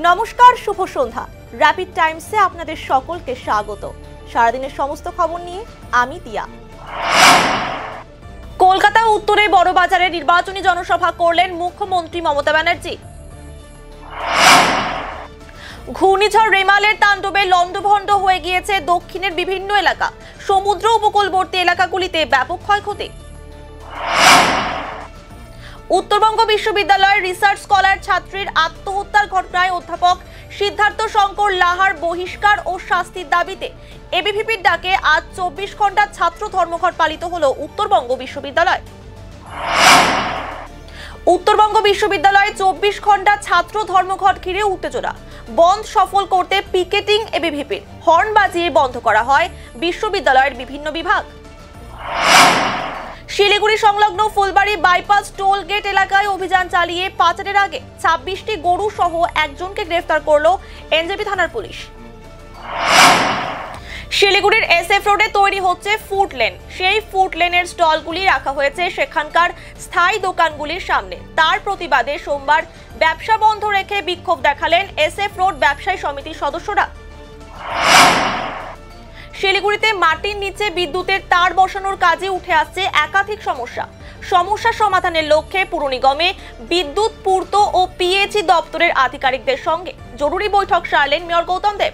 নমস্কার, শুভ সন্ধ্যা। র্যাপিড টাইমসে আপনাদের সকলকে স্বাগত। সারাদিনের সমস্ত খবর নিয়ে আমি দিয়া। কলকাতা উত্তরে বড়বাজারে নির্বাচনী জনসভা করলেন মুখ্যমন্ত্রী মমতা ব্যানার্জি। ঘূর্ণিঝড় রেমালের তাণ্ডবে লণ্ডভণ্ড হয়ে গিয়েছে দক্ষিণের বিভিন্ন এলাকা। সমুদ্র উপকূলবর্তী এলাকাগুলিতে ব্যাপক ক্ষয়ক্ষতি। উত্তরবঙ্গ বিশ্ববিদ্যালয়ের রিসার্চ স্কলার ছাত্রীর আত্মহত্যার ঘটনায় অধ্যাপক সিদ্ধার্থ শঙ্কর লাহার বহিষ্কার ও শাস্তির দাবিতে এবিভিপির ডাকে আজ 24 ঘন্টা ছাত্র ধর্মঘট পালিত হলো উত্তরবঙ্গ বিশ্ববিদ্যালয়। উত্তরবঙ্গ বিশ্ববিদ্যালয়ে 24 ঘন্টা ছাত্র ধর্মঘট ঘিরে উত্তেজনা। বন্ধ সফল করতে পিকেটিং এবিভিপির হর্ন বাজিয়ে বন্ধ করা হয় বিশ্ববিদ্যালয়ের বিভিন্ন বিভাগ। শিলিগুড়ি সংলগ্ন ফুলবাড়ি বাইপাস টোল গেট এলাকায় অভিযান চালিয়ে পাচারের আগে 26টি গরু সহ একজনকে গ্রেফতার করল এনজেপি থানার পুলিশ। শিলিগুড়ির এসএফ রোডে তৈরি হচ্ছে ফুড লেন। সেই ফুড লেনের স্টলগুলি রাখা হয়েছে সেখানকার স্থায়ী দোকানগুলির সামনে। তার প্রতিবাদে সোমবার ব্যবসা বন্ধ রেখে বিক্ষোভ দেখালেন এসএফ রোড ব্যবসায়ী সমিতির সদস্যরা। শিলিগুড়িতে মাটির নিচে বিদ্যুতের তার বসানোর কাজে উঠে আসছে একাধিক সমস্যা সমাধানের লক্ষ্যে পুর নিগমে বিদ্যুৎ পূর্ত ও পিএইচই দপ্তরের আধিকারিকদের সঙ্গে জরুরি বৈঠক সারলেন মেয়র গৌতম দেব।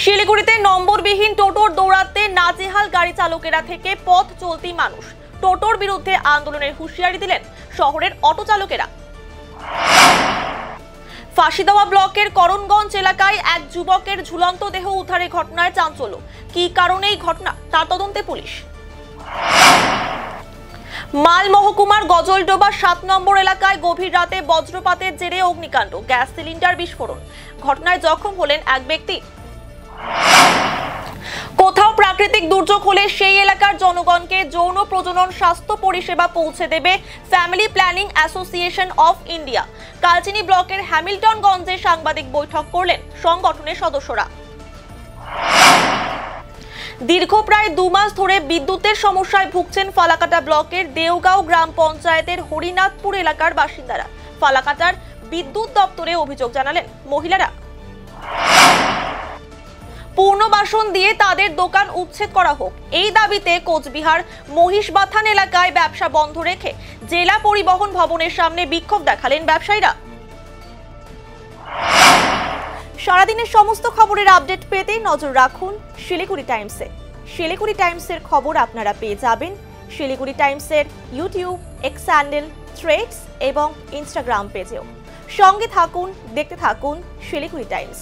শিলিগুড়িতে নম্বরবিহীন টোটোর দৌড়াতে নাজেহাল গাড়ি চালকেরা থেকে পথ চলতি মানুষ। টোটোর বিরুদ্ধে আন্দোলনের হুঁশিয়ারি দিলেন শহরের অটো চালকেরা। ফাঁসিদেওয়া ব্লকের করণগঞ্জ এলাকায় এক যুবকের ঝুলন্ত দেহ উদ্ধারের ঘটনায় চাঞ্চল্য। কি কারণে এই ঘটনা তার তদন্তে পুলিশ। মাল মহকুমার গজলডোবা 7 নম্বর এলাকায় গভীর রাতে বজ্রপাতের জেরে অগ্নিকাণ্ড, গ্যাস সিলিন্ডার বিস্ফোরণ। ঘটনায় জখম হলেন এক ব্যক্তি। কোথাও প্রাকৃতিক দুর্যোগ হলে সেই এলাকার জনগণকে যৌন প্রজনন স্বাস্থ্য পরিষেবা পৌঁছে দেবে family planning association of India. Kalchini ব্লকের হ্যামিল্টনগঞ্জে সাংবাদিক বৈঠক করলেন সংগঠনের সদস্যরা। দীর্ঘ প্রায় 2 মাস ধরে বিদ্যুতের সমস্যায় ভুগছেন ফালাকাটা ব্লকের দেওগাঁও গ্রাম পঞ্চায়েতের হরিনাথপুর এলাকার বাসিন্দারা। ফালাকাটার বিদ্যুৎ দপ্তরে অভিযোগ জানালেন মহিলারা। পূর্ণবাসন দিয়ে তাদের দোকান উচ্ছেদ করা হোক, এই দাবিতে কোচবিহার মহিষবাথান এলাকায় ব্যবসা বন্ধ রেখে জেলা পরিবহন ভবনের সামনে বিক্ষোভ দেখালেন ব্যবসায়ীরা। সারাদিনের সমস্ত খবরের আপডেট পেতে নজর রাখুন শিলিগুড়ি টাইমসে। শিলিগুড়ি টাইমসের খবর আপনারা পেয়ে যাবেন শিলিগুড়ি টাইমসের ইউটিউব, এক্স হ্যান্ডেল, থ্রেডস এবং ইনস্টাগ্রাম পেজেও। সঙ্গে থাকুন, দেখতে থাকুন শিলিগুড়ি টাইমস।